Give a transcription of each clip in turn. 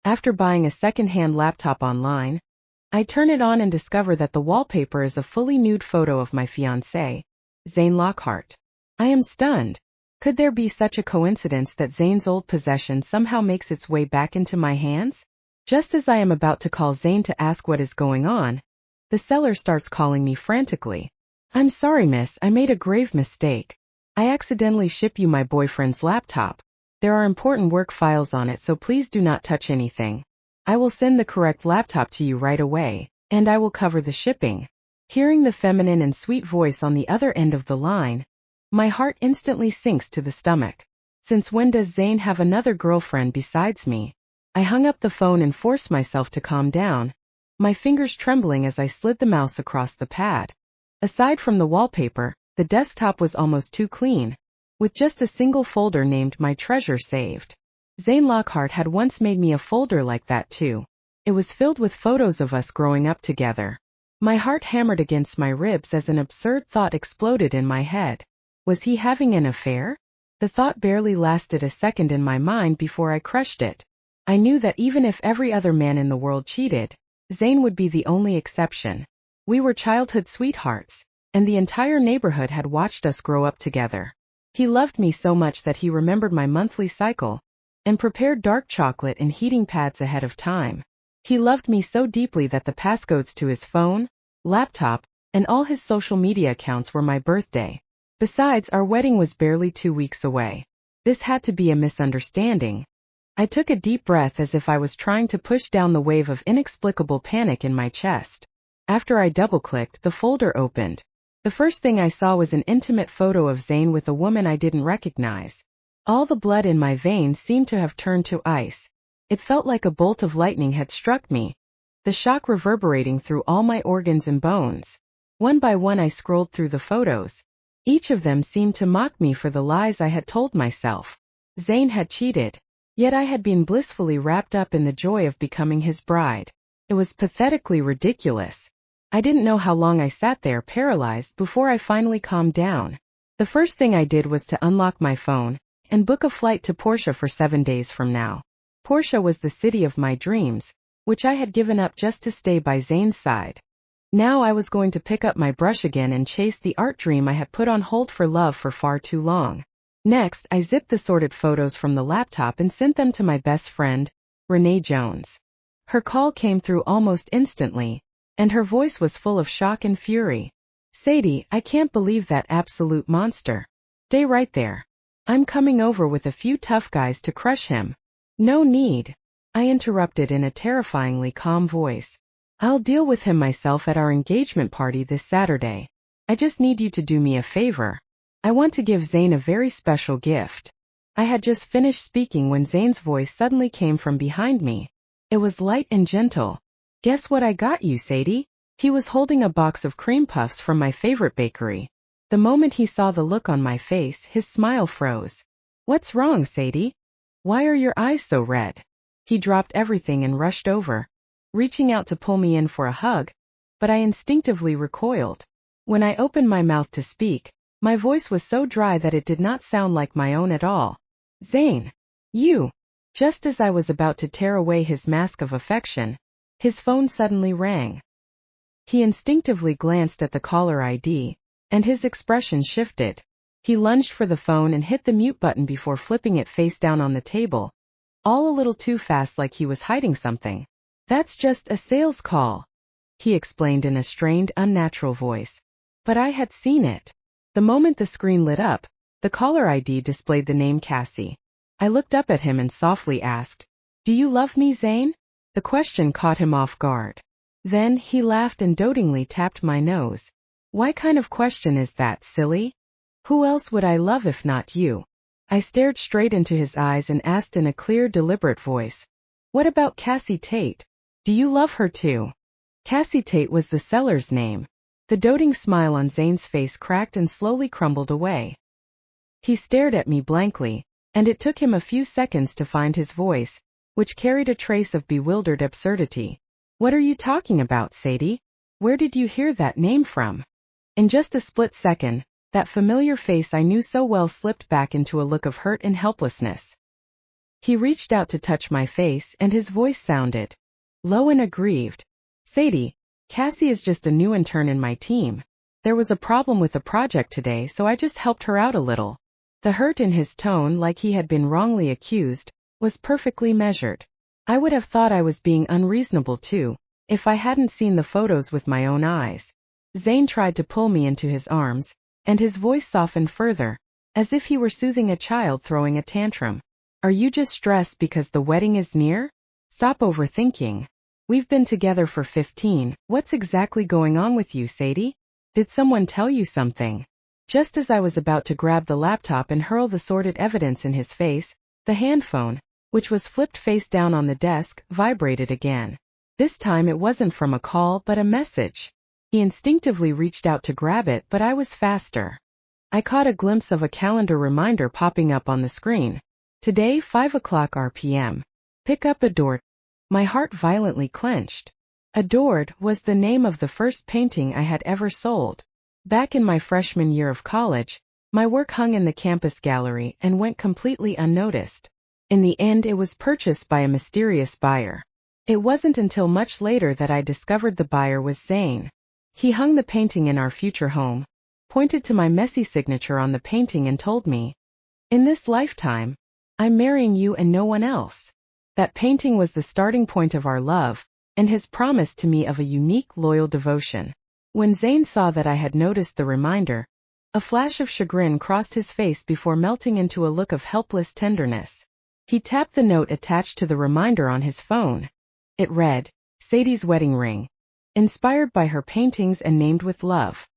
After buying a second-hand laptop online, I turn it on and discover that the wallpaper is a fully nude photo of my fiancé, Zane Lockhart. I am stunned. Could there be such a coincidence that Zane's old possession somehow makes its way back into my hands? Just as I am about to call Zane to ask what is going on, the seller starts calling me frantically. "I'm sorry, miss, I made a grave mistake. I accidentally shipped you my boyfriend's laptop. There are important work files on it, so please do not touch anything. I will send the correct laptop to you right away, and I will cover the shipping." Hearing the feminine and sweet voice on the other end of the line, my heart instantly sinks to the stomach. Since when does Zane have another girlfriend besides me? I hung up the phone and forced myself to calm down, my fingers trembling as I slid the mouse across the pad. Aside from the wallpaper, the desktop was almost too clean, with just a single folder named My Treasure saved. Zane Lockhart had once made me a folder like that too. It was filled with photos of us growing up together. My heart hammered against my ribs as an absurd thought exploded in my head. Was he having an affair? The thought barely lasted a second in my mind before I crushed it. I knew that even if every other man in the world cheated, Zane would be the only exception. We were childhood sweethearts, and the entire neighborhood had watched us grow up together. He loved me so much that he remembered my monthly cycle and prepared dark chocolate and heating pads ahead of time. He loved me so deeply that the passcodes to his phone, laptop, and all his social media accounts were my birthday. Besides, our wedding was barely 2 weeks away. This had to be a misunderstanding. I took a deep breath as if I was trying to push down the wave of inexplicable panic in my chest. After I double-clicked, the folder opened. The first thing I saw was an intimate photo of Zane with a woman I didn't recognize. All the blood in my veins seemed to have turned to ice. It felt like a bolt of lightning had struck me, the shock reverberating through all my organs and bones. One by one I scrolled through the photos. Each of them seemed to mock me for the lies I had told myself. Zane had cheated, yet I had been blissfully wrapped up in the joy of becoming his bride. It was pathetically ridiculous. I didn't know how long I sat there paralyzed before I finally calmed down. The first thing I did was to unlock my phone and book a flight to Portia for 7 days from now. Portia was the city of my dreams, which I had given up just to stay by Zane's side. Now I was going to pick up my brush again and chase the art dream I had put on hold for love for far too long. Next, I zipped the sorted photos from the laptop and sent them to my best friend, Renee Jones. Her call came through almost instantly, and her voice was full of shock and fury. "Sadie, I can't believe that absolute monster. Stay right there. I'm coming over with a few tough guys to crush him." "No need," I interrupted in a terrifyingly calm voice. "I'll deal with him myself at our engagement party this Saturday. I just need you to do me a favor. I want to give Zane a very special gift." I had just finished speaking when Zane's voice suddenly came from behind me. It was light and gentle. "Guess what I got you, Sadie?" He was holding a box of cream puffs from my favorite bakery. The moment he saw the look on my face, his smile froze. "What's wrong, Sadie? Why are your eyes so red?" He dropped everything and rushed over, reaching out to pull me in for a hug, but I instinctively recoiled. When I opened my mouth to speak, my voice was so dry that it did not sound like my own at all. "Zane, you..." Just as I was about to tear away his mask of affection, his phone suddenly rang. He instinctively glanced at the caller ID, and his expression shifted. He lunged for the phone and hit the mute button before flipping it face down on the table, all a little too fast, like he was hiding something. "That's just a sales call," he explained in a strained, unnatural voice. But I had seen it. The moment the screen lit up, the caller ID displayed the name Cassie. I looked up at him and softly asked, "Do you love me, Zane?" The question caught him off guard. Then he laughed and dotingly tapped my nose. "What kind of question is that, silly? Who else would I love if not you?" I stared straight into his eyes and asked in a clear, deliberate voice, "What about Cassie Tate? Do you love her too?" Cassie Tate was the seller's name. The doting smile on Zane's face cracked and slowly crumbled away. He stared at me blankly, and it took him a few seconds to find his voice, which carried a trace of bewildered absurdity. "What are you talking about, Sadie? Where did you hear that name from?" In just a split second, that familiar face I knew so well slipped back into a look of hurt and helplessness. He reached out to touch my face and his voice sounded low and aggrieved. Sadie, Cassie is just a new intern in my team. There was a problem with the project today, so I just helped her out a little. The hurt in his tone, like he had been wrongly accused, was perfectly measured. I would have thought I was being unreasonable too, if I hadn't seen the photos with my own eyes. Zane tried to pull me into his arms, and his voice softened further, as if he were soothing a child throwing a tantrum. Are you just stressed because the wedding is near? Stop overthinking. We've been together for 15. What's exactly going on with you, Sadie? Did someone tell you something? Just as I was about to grab the laptop and hurl the sordid evidence in his face, the handphone, which was flipped face down on the desk, vibrated again. This time it wasn't from a call but a message. He instinctively reached out to grab it, but I was faster. I caught a glimpse of a calendar reminder popping up on the screen. Today, 5 o'clock RPM. Pick up Adored. My heart violently clenched. Adored was the name of the first painting I had ever sold. Back in my freshman year of college, my work hung in the campus gallery and went completely unnoticed. In the end, it was purchased by a mysterious buyer. It wasn't until much later that I discovered the buyer was Zane. He hung the painting in our future home, pointed to my messy signature on the painting and told me, "In this lifetime, I'm marrying you and no one else." That painting was the starting point of our love, and his promise to me of a unique, loyal devotion. When Zane saw that I had noticed the reminder, a flash of chagrin crossed his face before melting into a look of helpless tenderness. He tapped the note attached to the reminder on his phone. It read, "Sadie's wedding ring. Inspired by her paintings and named with love."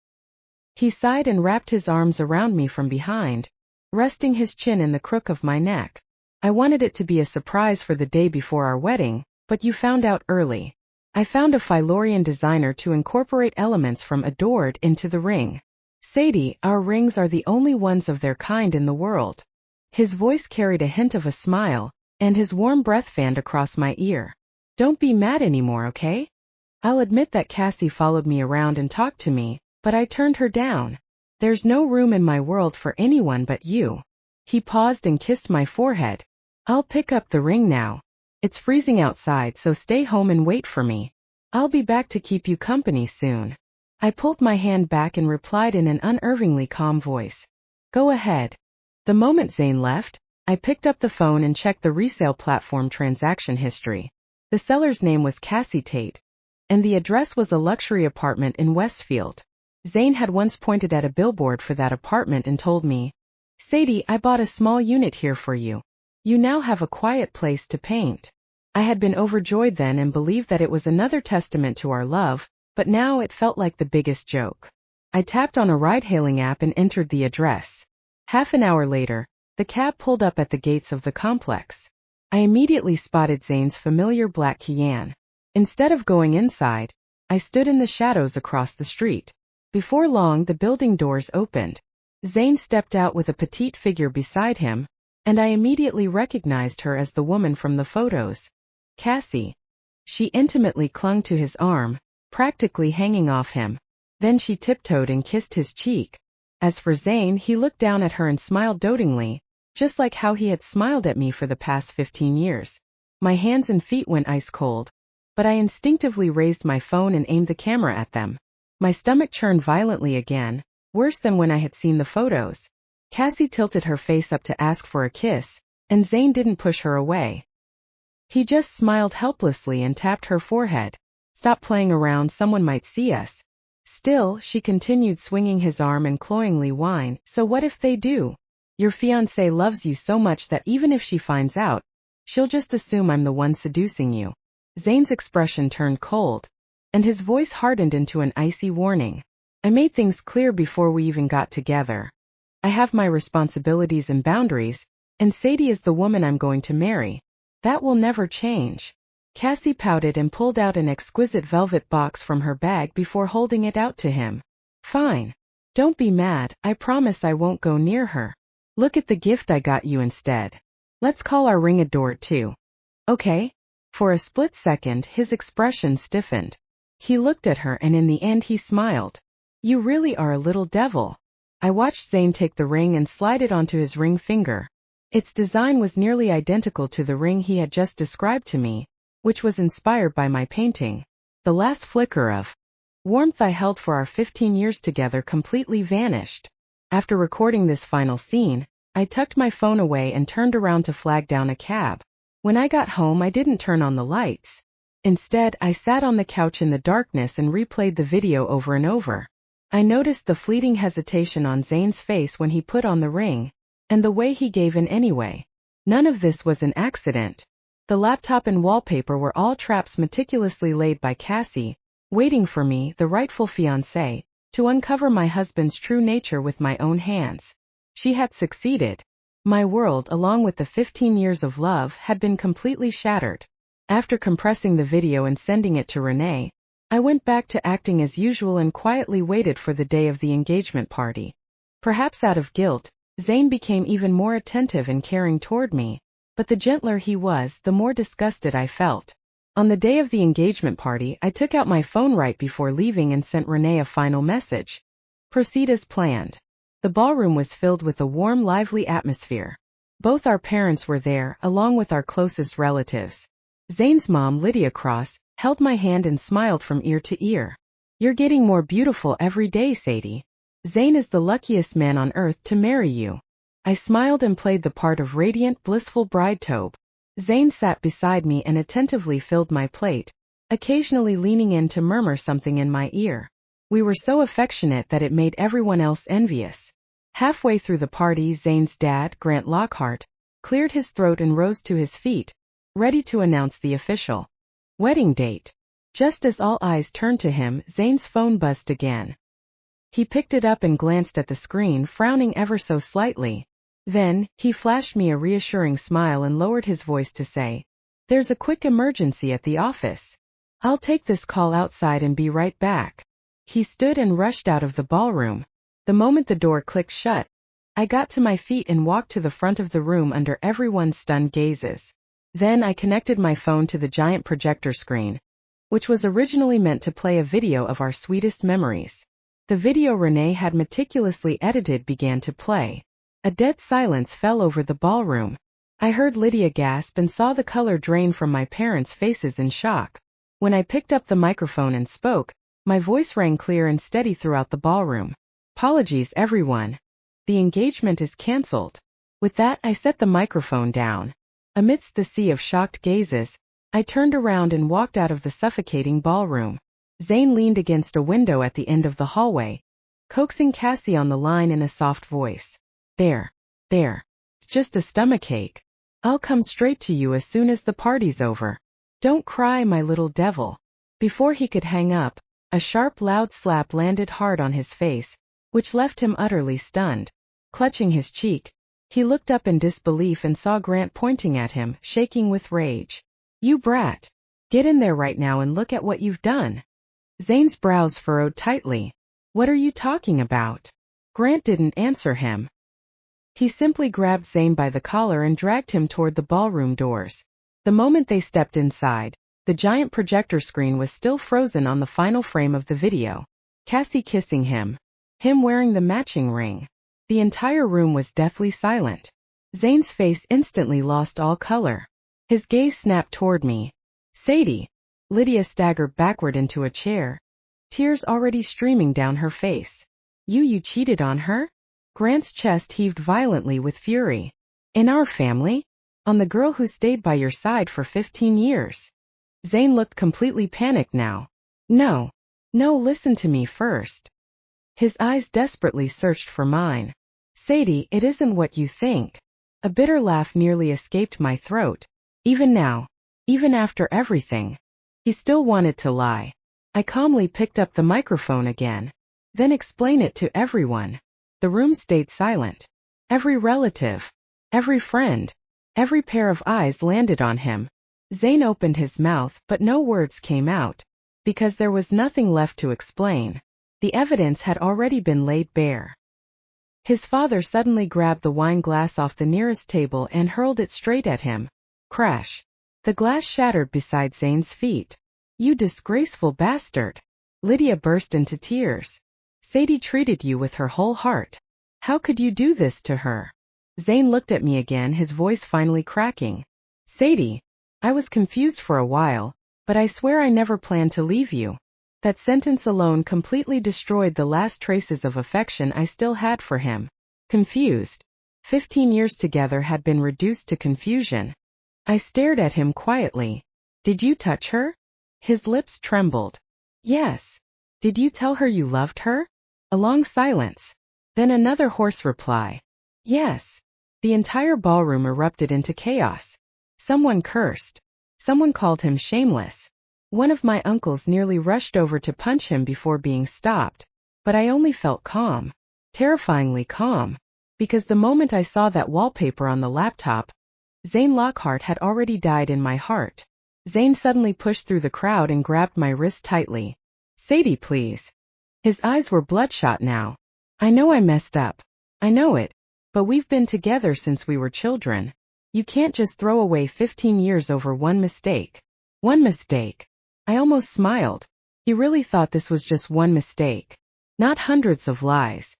He sighed and wrapped his arms around me from behind, resting his chin in the crook of my neck. "I wanted it to be a surprise for the day before our wedding, but you found out early. I found a Philorian designer to incorporate elements from Adored into the ring. Sadie, our rings are the only ones of their kind in the world." His voice carried a hint of a smile, and his warm breath fanned across my ear. "Don't be mad anymore, okay? I'll admit that Cassie followed me around and talked to me, but I turned her down. There's no room in my world for anyone but you." He paused and kissed my forehead. "I'll pick up the ring now. It's freezing outside, so stay home and wait for me. I'll be back to keep you company soon." I pulled my hand back and replied in an unnervingly calm voice, "Go ahead." The moment Zane left, I picked up the phone and checked the resale platform transaction history. The seller's name was Cassie Tate, and the address was a luxury apartment in Westfield. Zane had once pointed at a billboard for that apartment and told me, "Sadie, I bought a small unit here for you. You now have a quiet place to paint." I had been overjoyed then and believed that it was another testament to our love, but now it felt like the biggest joke. I tapped on a ride-hailing app and entered the address. Half an hour later, the cab pulled up at the gates of the complex. I immediately spotted Zane's familiar black Cayenne. Instead of going inside, I stood in the shadows across the street. Before long, the building doors opened. Zane stepped out with a petite figure beside him, and I immediately recognized her as the woman from the photos. Cassie. She intimately clung to his arm, practically hanging off him. Then she tiptoed and kissed his cheek. As for Zane, he looked down at her and smiled dotingly, just like how he had smiled at me for the past 15 years. My hands and feet went ice cold, but I instinctively raised my phone and aimed the camera at them. My stomach churned violently again, worse than when I had seen the photos. Cassie tilted her face up to ask for a kiss, and Zane didn't push her away. He just smiled helplessly and tapped her forehead. "Stop playing around, someone might see us." Still, she continued swinging his arm and cloyingly whined, "So what if they do? Your fiancé loves you so much that even if she finds out, she'll just assume I'm the one seducing you." Zane's expression turned cold, and his voice hardened into an icy warning. "I made things clear before we even got together. I have my responsibilities and boundaries, and Sadie is the woman I'm going to marry. That will never change." Cassie pouted and pulled out an exquisite velvet box from her bag before holding it out to him. "Fine. Don't be mad, I promise I won't go near her. Look at the gift I got you instead. Let's call our ring Adored too. Okay?" For a split second, his expression stiffened. He looked at her and in the end he smiled. "You really are a little devil." I watched Zane take the ring and slide it onto his ring finger. Its design was nearly identical to the ring he had just described to me, which was inspired by my painting. The last flicker of warmth I held for our 15 years together completely vanished. After recording this final scene, I tucked my phone away and turned around to flag down a cab. When I got home, I didn't turn on the lights. Instead, I sat on the couch in the darkness and replayed the video over and over. I noticed the fleeting hesitation on Zane's face when he put on the ring, and the way he gave in anyway. None of this was an accident. The laptop and wallpaper were all traps meticulously laid by Cassie, waiting for me, the rightful fiancé, to uncover my husband's true nature with my own hands. She had succeeded. My world, along with the 15 years of love, had been completely shattered. After compressing the video and sending it to Renee, I went back to acting as usual and quietly waited for the day of the engagement party. Perhaps out of guilt, Zane became even more attentive and caring toward me, but the gentler he was, the more disgusted I felt. On the day of the engagement party, I took out my phone right before leaving and sent Renee a final message. Proceed as planned. The ballroom was filled with a warm, lively atmosphere. Both our parents were there, along with our closest relatives. Zane's mom, Lydia Cross, held my hand and smiled from ear to ear. You're getting more beautiful every day, Sadie. Zane is the luckiest man on earth to marry you. I smiled and played the part of radiant, blissful bride Tobe. Zane sat beside me and attentively filled my plate, occasionally leaning in to murmur something in my ear. We were so affectionate that it made everyone else envious. Halfway through the party, Zane's dad, Grant Lockhart, cleared his throat and rose to his feet, ready to announce the official wedding date. Just as all eyes turned to him, Zane's phone buzzed again. He picked it up and glanced at the screen, frowning ever so slightly. Then, he flashed me a reassuring smile and lowered his voice to say, "There's a quick emergency at the office. I'll take this call outside and be right back." He stood and rushed out of the ballroom. The moment the door clicked shut, I got to my feet and walked to the front of the room under everyone's stunned gazes. Then I connected my phone to the giant projector screen, which was originally meant to play a video of our sweetest memories. The video Renee had meticulously edited began to play. A dead silence fell over the ballroom. I heard Lydia gasp and saw the color drain from my parents' faces in shock. When I picked up the microphone and spoke, my voice rang clear and steady throughout the ballroom. "Apologies, everyone. The engagement is cancelled." With that, I set the microphone down. Amidst the sea of shocked gazes, I turned around and walked out of the suffocating ballroom. Zane leaned against a window at the end of the hallway, coaxing Cassie on the line in a soft voice. There. Just a stomachache. I'll come straight to you as soon as the party's over. Don't cry, my little devil." Before he could hang up, a sharp, loud slap landed hard on his face, which left him utterly stunned. Clutching his cheek, he looked up in disbelief and saw Grant pointing at him, shaking with rage. "You brat. Get in there right now and look at what you've done." Zane's brows furrowed tightly. "What are you talking about?" Grant didn't answer him. He simply grabbed Zane by the collar and dragged him toward the ballroom doors. The moment they stepped inside, the giant projector screen was still frozen on the final frame of the video. Cassie kissing him wearing the matching ring. The entire room was deathly silent. Zane's face instantly lost all color. His gaze snapped toward me. "Sadie." Lydia staggered backward into a chair, tears already streaming down her face. You cheated on her?" Grant's chest heaved violently with fury. "In our family? On the girl who stayed by your side for 15 years. Zane looked completely panicked now. No, listen to me first." His eyes desperately searched for mine. "Sadie, it isn't what you think." A bitter laugh nearly escaped my throat. Even now, even after everything, he still wanted to lie. I calmly picked up the microphone again. "Then explain it to everyone." The room stayed silent. Every relative, every friend, every pair of eyes landed on him. Zane opened his mouth, but no words came out, because there was nothing left to explain. The evidence had already been laid bare. His father suddenly grabbed the wine glass off the nearest table and hurled it straight at him. Crash. The glass shattered beside Zane's feet. "You disgraceful bastard." Lydia burst into tears. "Sadie treated you with her whole heart. How could you do this to her?" Zane looked at me again, his voice finally cracking. Sadie, I was confused for a while, but I swear I never planned to leave you. That sentence alone completely destroyed the last traces of affection I still had for him. Confused. 15 years together had been reduced to confusion. I stared at him quietly. Did you touch her? His lips trembled. Yes. Did you tell her you loved her? A long silence. Then another hoarse reply. Yes. The entire ballroom erupted into chaos. Someone cursed. Someone called him shameless. One of my uncles nearly rushed over to punch him before being stopped, but I only felt calm. Terrifyingly calm. Because the moment I saw that wallpaper on the laptop, Zane Lockhart had already died in my heart. Zane suddenly pushed through the crowd and grabbed my wrist tightly. Sadie, please. His eyes were bloodshot now. I know I messed up. I know it. But we've been together since we were children. You can't just throw away 15 years over one mistake. One mistake. I almost smiled. He really thought this was just one mistake. Not hundreds of lies.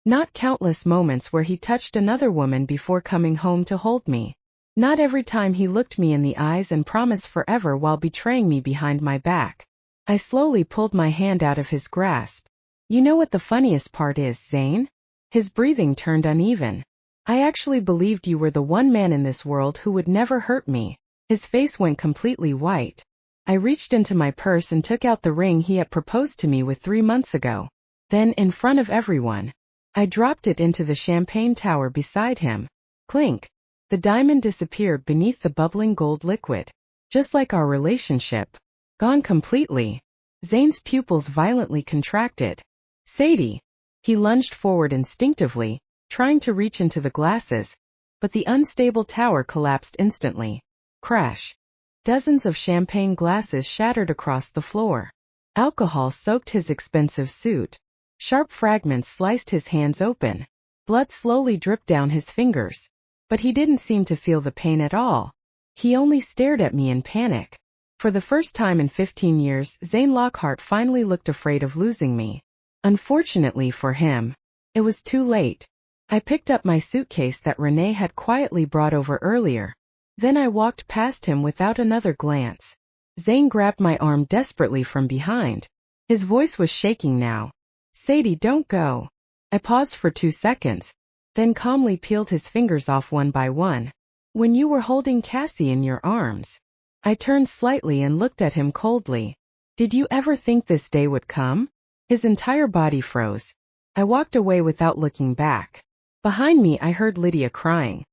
Not countless moments where he touched another woman before coming home to hold me. Not every time he looked me in the eyes and promised forever while betraying me behind my back. I slowly pulled my hand out of his grasp. You know what the funniest part is, Zane? His breathing turned uneven. I actually believed you were the one man in this world who would never hurt me. His face went completely white. I reached into my purse and took out the ring he had proposed to me with 3 months ago. Then, in front of everyone, I dropped it into the champagne tower beside him. Clink. The diamond disappeared beneath the bubbling gold liquid. Just like our relationship. Gone completely. Zane's pupils violently contracted. Sadie. He lunged forward instinctively, trying to reach into the glasses, but the unstable tower collapsed instantly. Crash. Dozens of champagne glasses shattered across the floor. Alcohol soaked his expensive suit. Sharp fragments sliced his hands open. Blood slowly dripped down his fingers. But he didn't seem to feel the pain at all. He only stared at me in panic. For the first time in 15 years, Zane Lockhart finally looked afraid of losing me. Unfortunately for him, it was too late. I picked up my suitcase that Renee had quietly brought over earlier. Then I walked past him without another glance. Zane grabbed my arm desperately from behind. His voice was shaking now. Sadie, don't go. I paused for 2 seconds, then calmly peeled his fingers off one by one. When you were holding Cassie in your arms. I turned slightly and looked at him coldly. Did you ever think this day would come? His entire body froze. I walked away without looking back. Behind me I heard Lydia crying.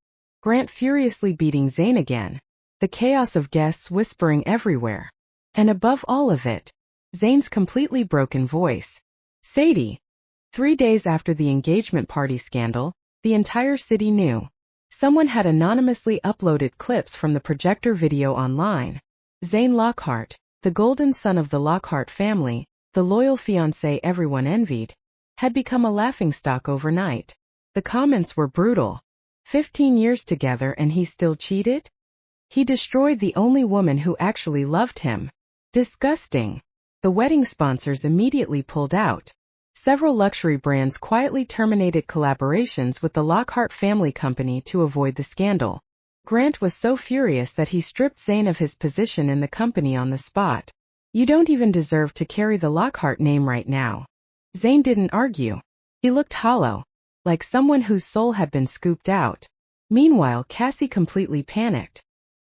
Grant furiously beating Zane again. The chaos of guests whispering everywhere. And above all of it, Zane's completely broken voice. Sadie. 3 days after the engagement party scandal, the entire city knew. Someone had anonymously uploaded clips from the projector video online. Zane Lockhart, the golden son of the Lockhart family, the loyal fiancé everyone envied, had become a laughingstock overnight. The comments were brutal. 15 years together and he still cheated? He destroyed the only woman who actually loved him. Disgusting. The wedding sponsors immediately pulled out. Several luxury brands quietly terminated collaborations with the Lockhart family company to avoid the scandal. Grant was so furious that he stripped Zane of his position in the company on the spot. You don't even deserve to carry the Lockhart name right now. Zane didn't argue. He looked hollow, like someone whose soul had been scooped out. Meanwhile, Cassie completely panicked.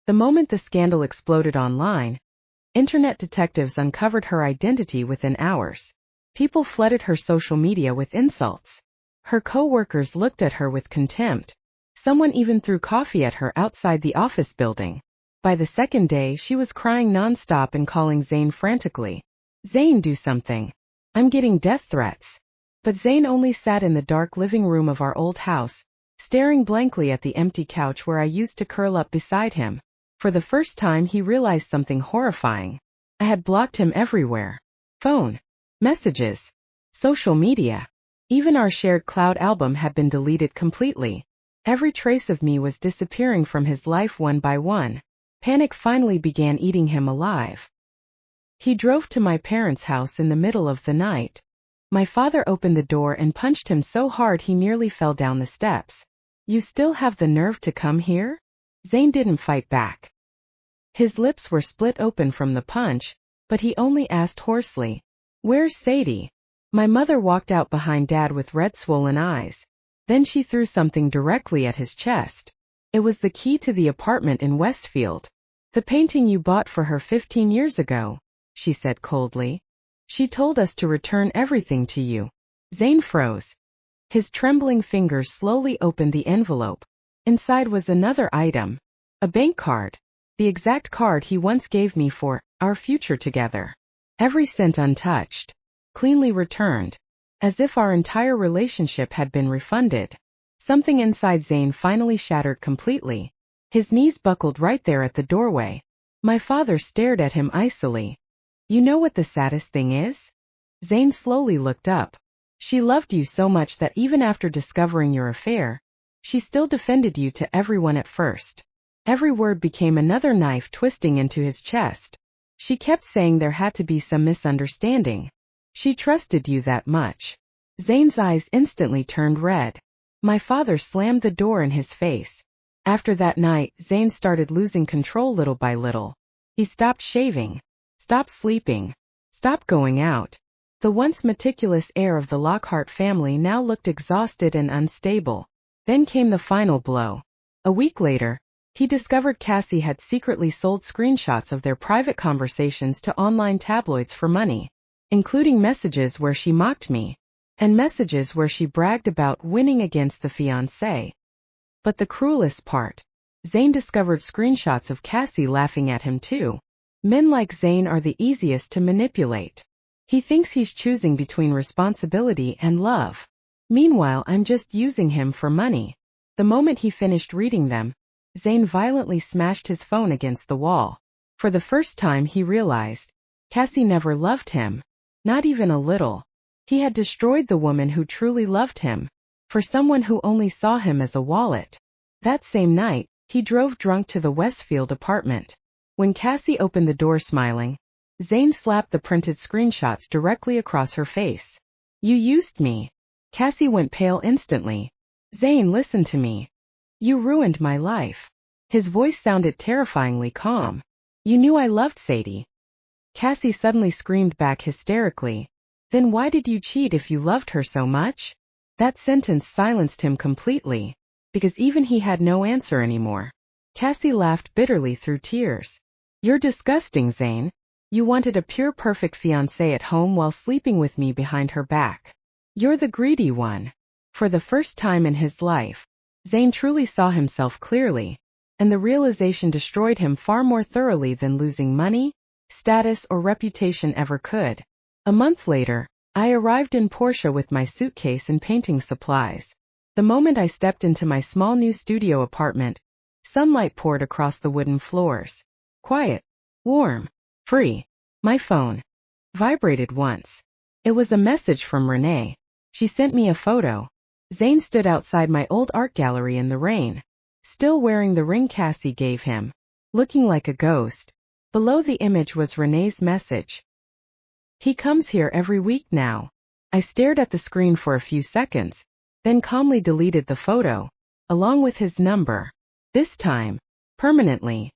The moment the scandal exploded online, internet detectives uncovered her identity within hours. People flooded her social media with insults. Her co-workers looked at her with contempt. Someone even threw coffee at her outside the office building. By the second day, she was crying nonstop and calling Zane frantically. Zane, do something. I'm getting death threats. But Zane only sat in the dark living room of our old house, staring blankly at the empty couch where I used to curl up beside him. For the first time he realized something horrifying. I had blocked him everywhere. Phone. Messages. Social media. Even our shared cloud album had been deleted completely. Every trace of me was disappearing from his life one by one. Panic finally began eating him alive. He drove to my parents' house in the middle of the night. My father opened the door and punched him so hard he nearly fell down the steps. You still have the nerve to come here? Zane didn't fight back. His lips were split open from the punch, but he only asked hoarsely, "Where's Sadie?" My mother walked out behind Dad with red swollen eyes. Then she threw something directly at his chest. It was the key to the apartment in Westfield. "The painting you bought for her 15 years ago," she said coldly. "She told us to return everything to you." Zane froze. His trembling fingers slowly opened the envelope. Inside was another item. A bank card. The exact card he once gave me for our future together. Every cent untouched. Cleanly returned. As if our entire relationship had been refunded. Something inside Zane finally shattered completely. His knees buckled right there at the doorway. My father stared at him icily. "You know what the saddest thing is?" Zane slowly looked up. "She loved you so much that even after discovering your affair, she still defended you to everyone at first." Every word became another knife twisting into his chest. "She kept saying there had to be some misunderstanding. She trusted you that much." Zane's eyes instantly turned red. My father slammed the door in his face. After that night, Zane started losing control little by little. He stopped shaving, stopped sleeping, stopped going out. The once meticulous heir of the Lockhart family now looked exhausted and unstable. Then came the final blow. A week later, he discovered Cassie had secretly sold screenshots of their private conversations to online tabloids for money, including messages where she mocked me, and messages where she bragged about winning against the fiancé. But the cruelest part, Zane discovered screenshots of Cassie laughing at him too. Men like Zane are the easiest to manipulate. He thinks he's choosing between responsibility and love. Meanwhile, I'm just using him for money. The moment he finished reading them, Zane violently smashed his phone against the wall. For the first time he realized, Cassie never loved him. Not even a little. He had destroyed the woman who truly loved him, for someone who only saw him as a wallet. That same night, he drove drunk to the Westfield apartment. When Cassie opened the door smiling, Zane slapped the printed screenshots directly across her face. "You used me." Cassie went pale instantly. "Zane, listen to me. You ruined my life." His voice sounded terrifyingly calm. "You knew I loved Sadie." Cassie suddenly screamed back hysterically. "Then why did you cheat if you loved her so much?" That sentence silenced him completely, because even he had no answer anymore. Cassie laughed bitterly through tears. "You're disgusting, Zane. You wanted a pure perfect fiancé at home while sleeping with me behind her back. You're the greedy one." For the first time in his life, Zane truly saw himself clearly, and the realization destroyed him far more thoroughly than losing money, status, or reputation ever could. A month later, I arrived in Portia with my suitcase and painting supplies. The moment I stepped into my small new studio apartment, sunlight poured across the wooden floors. Quiet, warm, free. My phone vibrated once. It was a message from Renee. She sent me a photo. Zane stood outside my old art gallery in the rain, still wearing the ring Cassie gave him, looking like a ghost. Below the image was Renee's message. "He comes here every week now." I stared at the screen for a few seconds, then calmly deleted the photo, along with his number. This time, permanently.